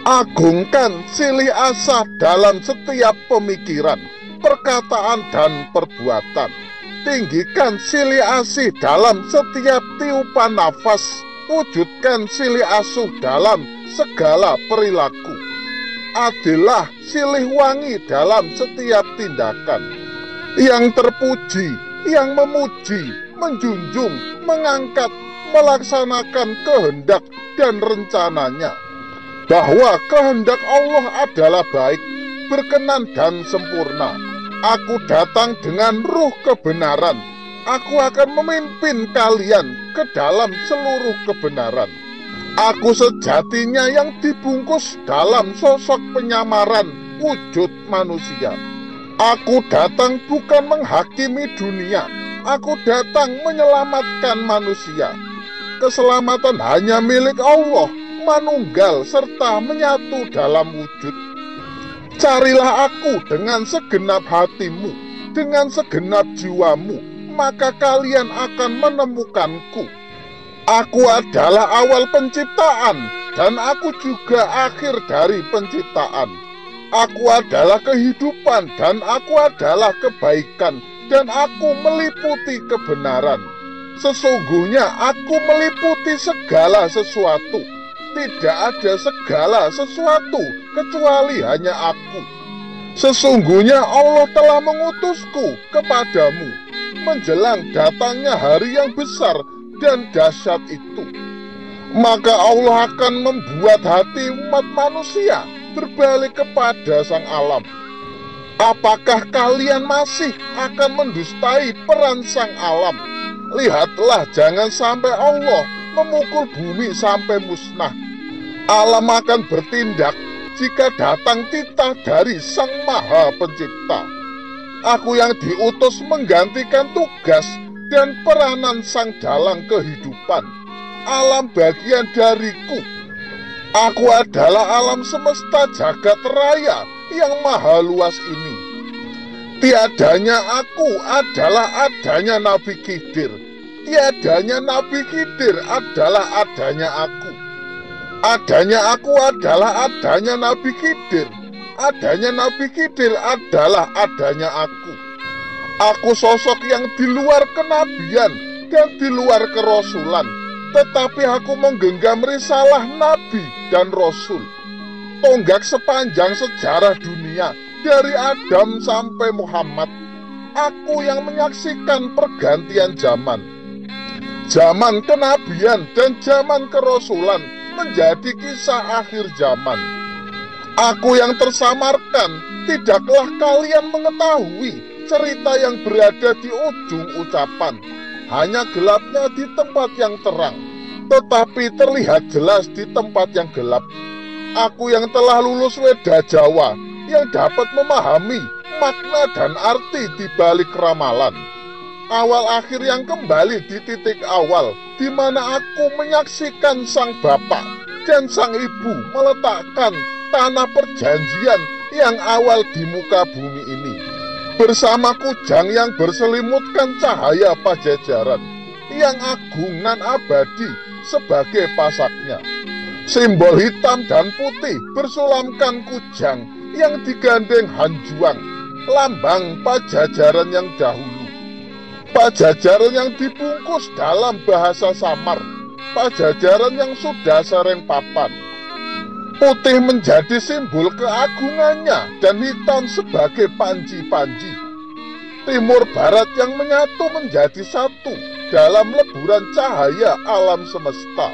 Agungkan silih asa dalam setiap pemikiran, perkataan, dan perbuatan. Tinggikan silih asih dalam setiap tiupan nafas. Wujudkan silih asuh dalam segala perilaku. Adillah silih wangi dalam setiap tindakan. Yang terpuji, yang memuji, menjunjung, mengangkat, melaksanakan kehendak dan rencananya. Bahwa kehendak Allah adalah baik, berkenan dan sempurna. Aku datang dengan ruh kebenaran. Aku akan memimpin kalian ke dalam seluruh kebenaran. Aku sejatinya yang dibungkus dalam sosok penyamaran wujud manusia. Aku datang bukan menghakimi dunia. Aku datang menyelamatkan manusia. Keselamatan hanya milik Allah, manunggal serta menyatu dalam wujud. Carilah aku dengan segenap hatimu, dengan segenap jiwamu, maka kalian akan menemukanku. Aku adalah awal penciptaan, dan aku juga akhir dari penciptaan. Aku adalah kehidupan, dan aku adalah kebaikan, dan aku meliputi kebenaran. Sesungguhnya aku meliputi segala sesuatu. Tidak ada segala sesuatu kecuali hanya aku. Sesungguhnya Allah telah mengutusku kepadamu menjelang datangnya hari yang besar dan dahsyat itu. Maka Allah akan membuat hati umat manusia berbalik kepada sang alam. Apakah kalian masih akan mendustai peran sang alam? Lihatlah, jangan sampai Allah memukul bumi sampai musnah. Alam akan bertindak jika datang titah dari Sang Maha Pencipta. Aku yang diutus menggantikan tugas dan peranan sang dalang kehidupan. Alam bagian dariku. Aku adalah alam semesta jagat raya yang maha luas ini. Tiadanya aku adalah adanya Nabi Khidir. Tiadanya Nabi Khidir adalah adanya aku. Adanya aku adalah adanya Nabi Khidir. Adanya Nabi Khidir adalah adanya aku. Aku sosok yang di luar kenabian dan di luar kerasulan, tetapi aku menggenggam risalah Nabi dan Rasul. Tonggak sepanjang sejarah dunia, dari Adam sampai Muhammad. Aku yang menyaksikan pergantian zaman. Zaman kenabian dan zaman kerasulan menjadi kisah akhir zaman. Aku yang tersamarkan, tidaklah kalian mengetahui cerita yang berada di ujung ucapan. Hanya gelapnya di tempat yang terang, tetapi terlihat jelas di tempat yang gelap. Aku yang telah lulus Weda Jawa, yang dapat memahami makna dan arti di balik ramalan. Awal akhir yang kembali di titik awal, di mana aku menyaksikan sang bapak dan sang ibu meletakkan tanah perjanjian yang awal di muka bumi ini, bersama kujang yang berselimutkan cahaya pajajaran, yang agung dan abadi sebagai pasaknya. Simbol hitam dan putih bersulamkan kujang yang digandeng hanjuang, lambang pajajaran yang dahulu. Pajajaran yang dibungkus dalam bahasa samar, pajajaran yang sudah sering papan. Putih menjadi simbol keagungannya dan hitam sebagai panji-panji. Timur barat yang menyatu menjadi satu dalam leburan cahaya alam semesta.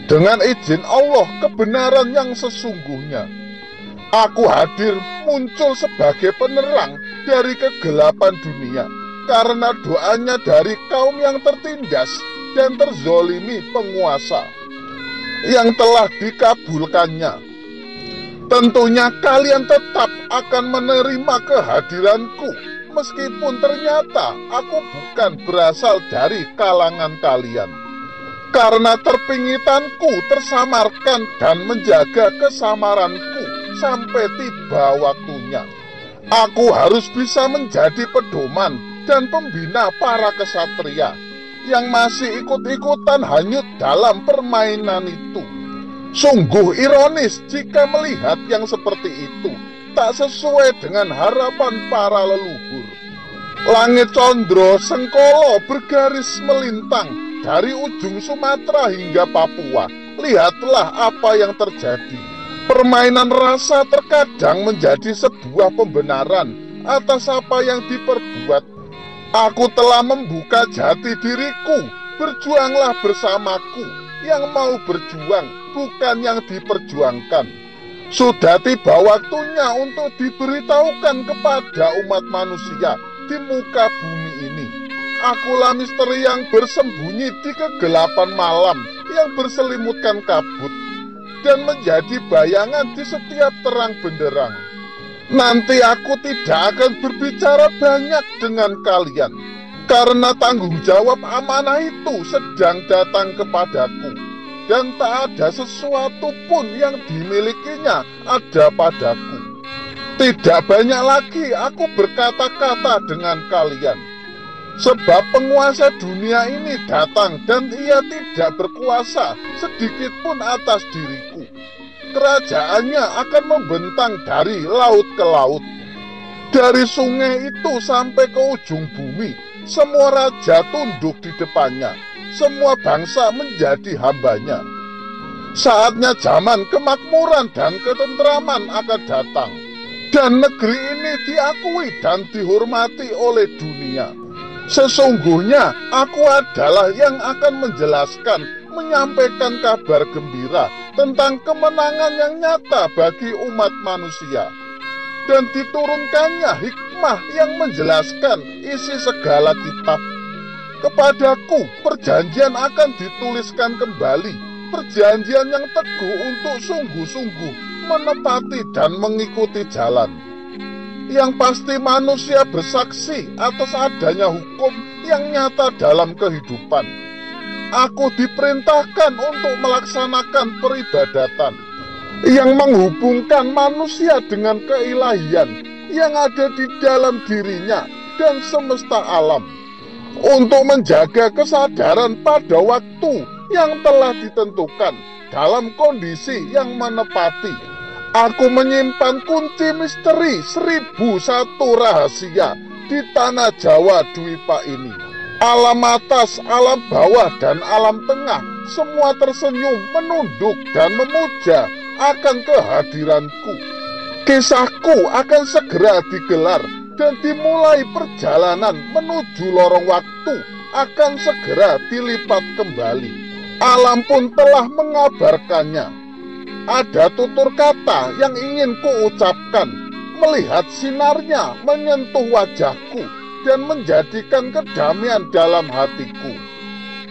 Dengan izin Allah, kebenaran yang sesungguhnya. Aku hadir muncul sebagai penerang dari kegelapan dunia, karena doanya dari kaum yang tertindas dan terzolimi penguasa, yang telah dikabulkannya. Tentunya kalian tetap akan menerima kehadiranku, meskipun ternyata aku bukan berasal dari kalangan kalian. Karena terpingitanku tersamarkan dan menjaga kesamaranku sampai tiba waktunya. Aku harus bisa menjadi pedoman dan pembina para kesatria yang masih ikut-ikutan hanyut dalam permainan itu. Sungguh ironis jika melihat yang seperti itu tak sesuai dengan harapan para leluhur. Langit condro sengkolo bergaris melintang dari ujung Sumatera hingga Papua. Lihatlah apa yang terjadi. Permainan rasa terkadang menjadi sebuah pembenaran atas apa yang diperbuat. Aku telah membuka jati diriku. Berjuanglah bersamaku. Yang mau berjuang, bukan yang diperjuangkan. Sudah tiba waktunya untuk diberitahukan kepada umat manusia di muka bumi ini. Akulah misteri yang bersembunyi di kegelapan malam yang berselimutkan kabut dan menjadi bayangan di setiap terang benderang. Nanti aku tidak akan berbicara banyak dengan kalian, karena tanggung jawab amanah itu sedang datang kepadaku, dan tak ada sesuatu pun yang dimilikinya ada padaku. Tidak banyak lagi aku berkata-kata dengan kalian, sebab penguasa dunia ini datang dan ia tidak berkuasa sedikit pun atas diriku. Kerajaannya akan membentang dari laut ke laut. Dari sungai itu sampai ke ujung bumi, semua raja tunduk di depannya, semua bangsa menjadi hambanya. Saatnya zaman kemakmuran dan ketentraman akan datang, dan negeri ini diakui dan dihormati oleh dunia. Sesungguhnya aku adalah yang akan menjelaskan, menyampaikan kabar gembira tentang kemenangan yang nyata bagi umat manusia. Dan diturunkannya hikmah yang menjelaskan isi segala kitab. Kepadaku perjanjian akan dituliskan kembali, perjanjian yang teguh untuk sungguh-sungguh menepati dan mengikuti jalan. Yang pasti manusia bersaksi atas adanya hukum yang nyata dalam kehidupan. Aku diperintahkan untuk melaksanakan peribadatan yang menghubungkan manusia dengan keilahian yang ada di dalam dirinya dan semesta alam, untuk menjaga kesadaran pada waktu yang telah ditentukan dalam kondisi yang menepati. Aku menyimpan kunci misteri 1001 rahasia di tanah Jawa Dwipa ini. Alam atas, alam bawah, dan alam tengah semua tersenyum, menunduk, dan memuja akan kehadiranku. Kisahku akan segera digelar dan dimulai perjalanan menuju lorong waktu akan segera dilipat kembali. Alam pun telah mengabarkannya. Ada tutur kata yang ingin kuucapkan, melihat sinarnya menyentuh wajahku dan menjadikan kedamaian dalam hatiku.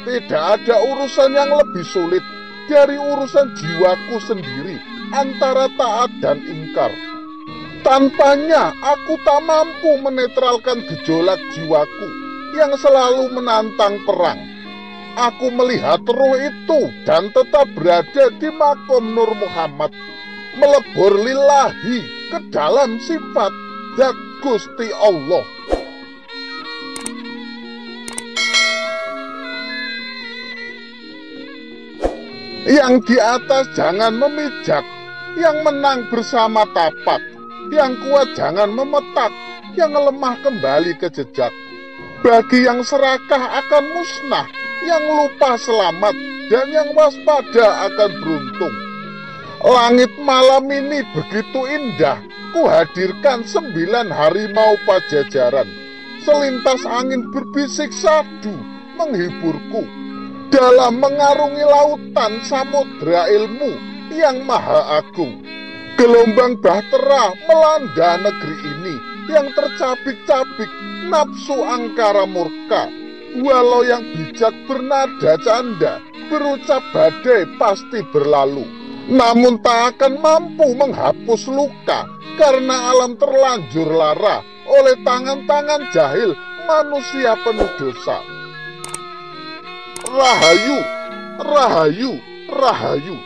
Tidak ada urusan yang lebih sulit dari urusan jiwaku sendiri antara taat dan ingkar. Tanpanya aku tak mampu menetralkan gejolak jiwaku yang selalu menantang perang. Aku melihat roh itu dan tetap berada di makom Nur Muhammad, melebur lillahi ke dalam sifat Zat Gusti Allah. Yang di atas jangan memijak, yang menang bersama tapak, yang kuat jangan memetak, yang lemah kembali ke jejak. Bagi yang serakah akan musnah, yang lupa selamat, dan yang waspada akan beruntung. Langit malam ini begitu indah, kuhadirkan 9 harimau pajajaran. Selintas angin berbisik sadu menghiburku. Dalam mengarungi lautan samudra ilmu yang maha agung, gelombang bahtera melanda negeri ini yang tercabik-cabik nafsu angkara murka. Walau yang bijak bernada canda, berucap badai pasti berlalu, namun tak akan mampu menghapus luka, karena alam terlanjur lara oleh tangan-tangan jahil manusia penuh dosa. Rahayu, rahayu, rahayu.